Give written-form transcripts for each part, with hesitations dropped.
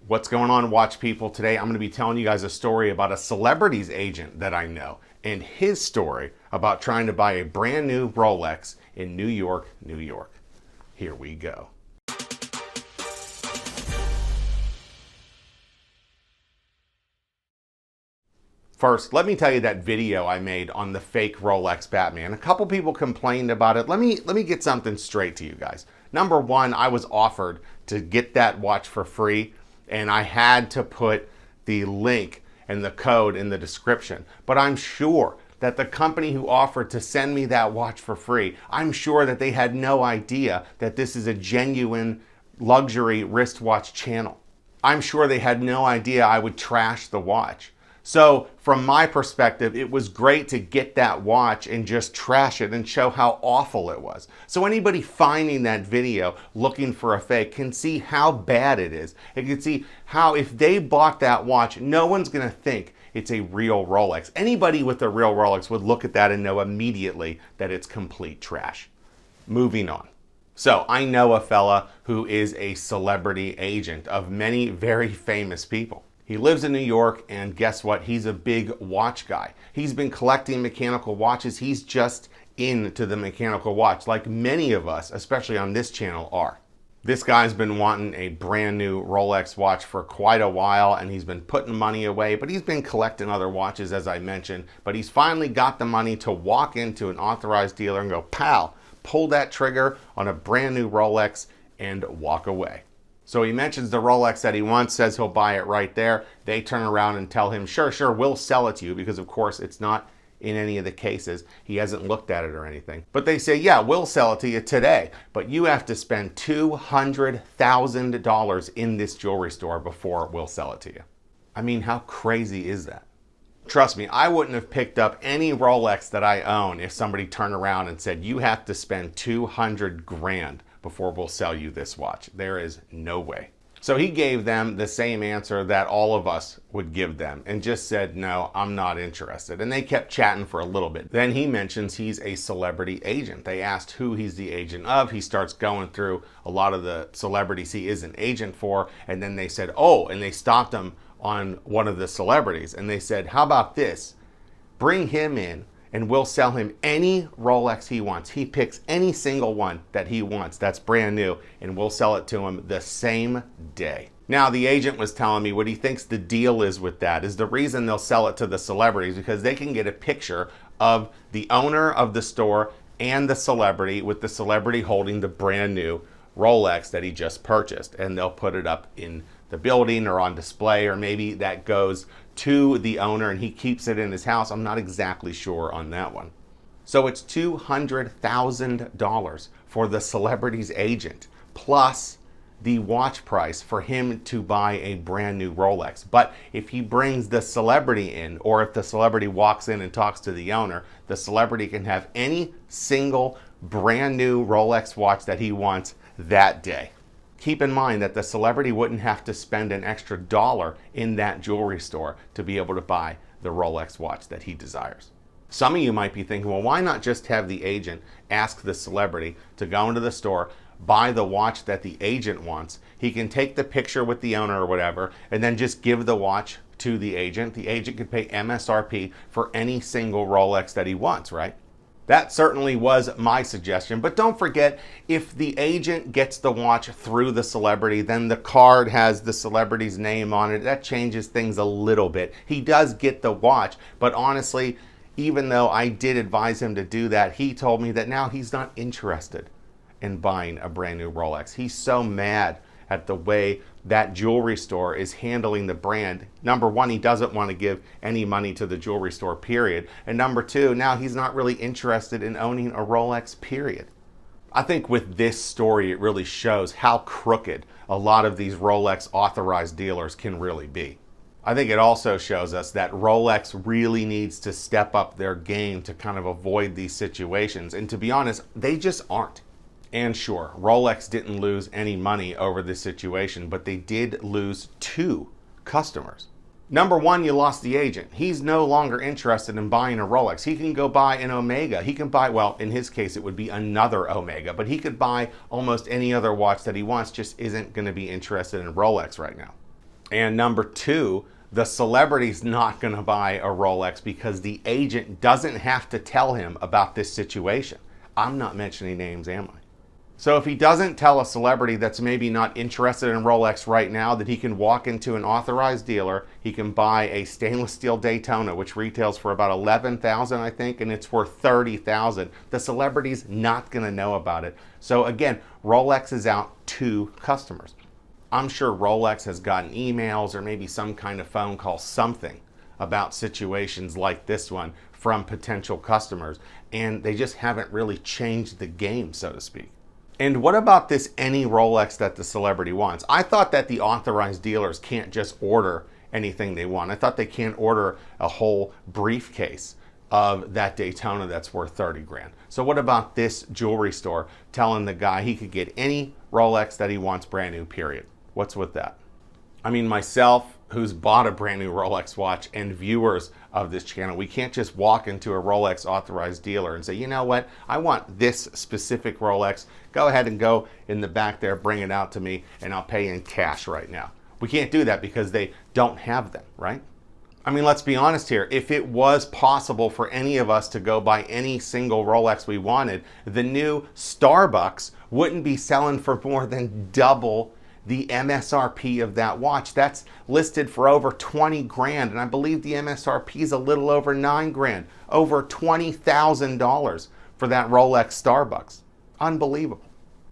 What's going on, watch people? Today I'm going to be telling you guys a story about a celebrity's agent that I know and his story about trying to buy a brand new Rolex in New York, New York. Here we go. First, let me tell you that video I made on the fake Rolex Batman. A couple people complained about it. Let me get something straight to you guys. Number one, I was offered to get that watch for free, and I had to put the link and the code in the description. But I'm sure that the company who offered to send me that watch for free, I'm sure that they had no idea that this is a genuine luxury wristwatch channel. I'm sure they had no idea I would trash the watch. So from my perspective, it was great to get that watch and just trash it and show how awful it was. So anybody finding that video looking for a fake can see how bad it is. They can see how if they bought that watch, no one's gonna think it's a real Rolex. Anybody with a real Rolex would look at that and know immediately that it's complete trash. Moving on. So I know a fella who is a celebrity agent of many very famous people. He lives in New York, and guess what? He's a big watch guy. He's been collecting mechanical watches. He's just into the mechanical watch, like many of us, especially on this channel, are. This guy's been wanting a brand new Rolex watch for quite a while, and he's been putting money away, but he's been collecting other watches, as I mentioned. But he's finally got the money to walk into an authorized dealer and go, pal, pull that trigger on a brand new Rolex and walk away. So he mentions the Rolex that he wants, says he'll buy it right there. They turn around and tell him, sure, we'll sell it to you, because of course it's not in any of the cases. He hasn't looked at it or anything. But they say, yeah, we'll sell it to you today, but you have to spend $200,000 in this jewelry store before we'll sell it to you. I mean, how crazy is that? Trust me, I wouldn't have picked up any Rolex that I own if somebody turned around and said, you have to spend 200 grand before we'll sell you this watch. There is no way. So he gave them the same answer that all of us would give them and just said, no, I'm not interested. And they kept chatting for a little bit. Then he mentions he's a celebrity agent. They asked who he's the agent of. He starts going through a lot of the celebrities he is an agent for. And then they said, oh, and they stopped him on one of the celebrities. And they said, how about this? Bring him in, and we'll sell him any Rolex he wants. He picks any single one that he wants that's brand new, and we'll sell it to him the same day. Now, the agent was telling me what he thinks the deal is with that is the reason they'll sell it to the celebrities, because they can get a picture of the owner of the store and the celebrity, with the celebrity holding the brand new Rolex that he just purchased, and they'll put it up in the building or on display, or maybe that goes to the owner and he keeps it in his house. I'm not exactly sure on that one. So it's $200,000 for the celebrity's agent, plus the watch price for him to buy a brand new Rolex. But if he brings the celebrity in, or if the celebrity walks in and talks to the owner, the celebrity can have any single brand new Rolex watch that he wants that day. Keep in mind that the celebrity wouldn't have to spend an extra dollar in that jewelry store to be able to buy the Rolex watch that he desires. Some of you might be thinking, well, why not just have the agent ask the celebrity to go into the store, buy the watch that the agent wants. He can take the picture with the owner or whatever, and then just give the watch to the agent. The agent could pay MSRP for any single Rolex that he wants, right? That certainly was my suggestion, but don't forget, if the agent gets the watch through the celebrity, then the card has the celebrity's name on it. That changes things a little bit. He does get the watch, but honestly, even though I did advise him to do that, he told me that now he's not interested in buying a brand new Rolex. He's so mad at the way that jewelry store is handling the brand. Number one, he doesn't want to give any money to the jewelry store, period. And number two, now he's not really interested in owning a Rolex, period. I think with this story, it really shows how crooked a lot of these Rolex authorized dealers can really be. I think it also shows us that Rolex really needs to step up their game to kind of avoid these situations. And to be honest, they just aren't. And sure, Rolex didn't lose any money over this situation, but they did lose 2 customers. Number one, you lost the agent. He's no longer interested in buying a Rolex. He can go buy an Omega. He can buy, well, in his case, it would be another Omega, but he could buy almost any other watch that he wants, just isn't going to be interested in Rolex right now. And number two, the celebrity's not going to buy a Rolex because the agent doesn't have to tell him about this situation. I'm not mentioning names, am I? So if he doesn't tell a celebrity that's maybe not interested in Rolex right now that he can walk into an authorized dealer, he can buy a stainless steel Daytona, which retails for about $11,000, I think, and it's worth $30,000. The celebrity's not going to know about it. So again, Rolex is out to customers. I'm sure Rolex has gotten emails or maybe some kind of phone call, something about situations like this one from potential customers, and they just haven't really changed the game, so to speak. And what about this any Rolex that the celebrity wants? I thought that the authorized dealers can't just order anything they want. I thought they can't order a whole briefcase of that Daytona that's worth 30 grand. So what about this jewelry store telling the guy he could get any Rolex that he wants brand new, period? What's with that? I mean, myself, who's bought a brand new Rolex watch, and viewers of this channel, we can't just walk into a Rolex authorized dealer and say, you know what, I want this specific Rolex. Go ahead and go in the back there, bring it out to me, and I'll pay in cash right now. We can't do that because they don't have them, right? I mean, let's be honest here. If it was possible for any of us to go buy any single Rolex we wanted, the new Starbucks wouldn't be selling for more than double the MSRP of that watch. That's listed for over 20 grand, and I believe the MSRP is a little over 9 grand, over $20,000 for that Rolex Starbucks. Unbelievable.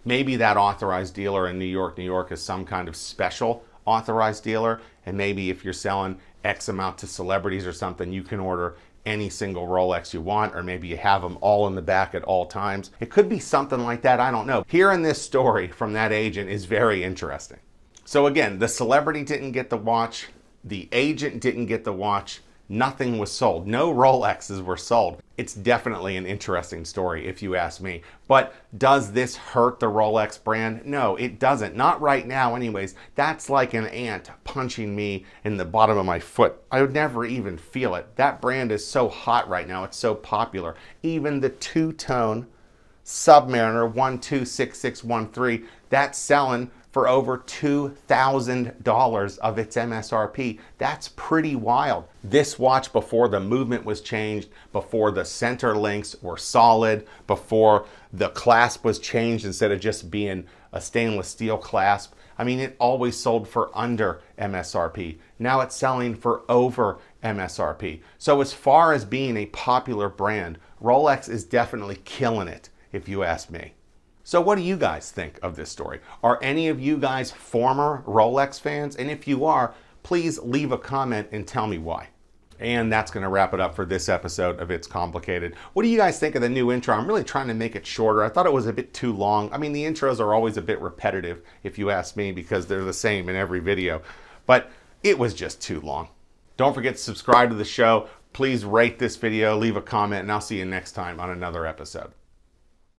Maybe that authorized dealer in New York is some kind of special authorized dealer, and maybe if you're selling X amount to celebrities or something, you can order any single Rolex you want, or maybe you have them all in the back at all times. It could be something like that, I don't know. Hearing this story from that agent is very interesting. So again, the celebrity didn't get the watch, the agent didn't get the watch, nothing was sold. No Rolexes were sold. It's definitely an interesting story if you ask me. But does this hurt the Rolex brand? No, it doesn't. Not right now anyways. That's like an ant punching me in the bottom of my foot. I would never even feel it. That brand is so hot right now. It's so popular. Even the two-tone Submariner 126613, that's selling for over $2,000 of its MSRP. That's pretty wild. This watch, before the movement was changed, before the center links were solid, before the clasp was changed instead of just being a stainless steel clasp, I mean, it always sold for under MSRP. Now it's selling for over MSRP. So as far as being a popular brand, Rolex is definitely killing it, if you ask me. So what do you guys think of this story? Are any of you guys former Rolex fans? And if you are, please leave a comment and tell me why. And that's going to wrap it up for this episode of It's Complicated. What do you guys think of the new intro? I'm really trying to make it shorter. I thought it was a bit too long. I mean, the intros are always a bit repetitive, if you ask me, because they're the same in every video. But it was just too long. Don't forget to subscribe to the show. Please rate this video, leave a comment, and I'll see you next time on another episode.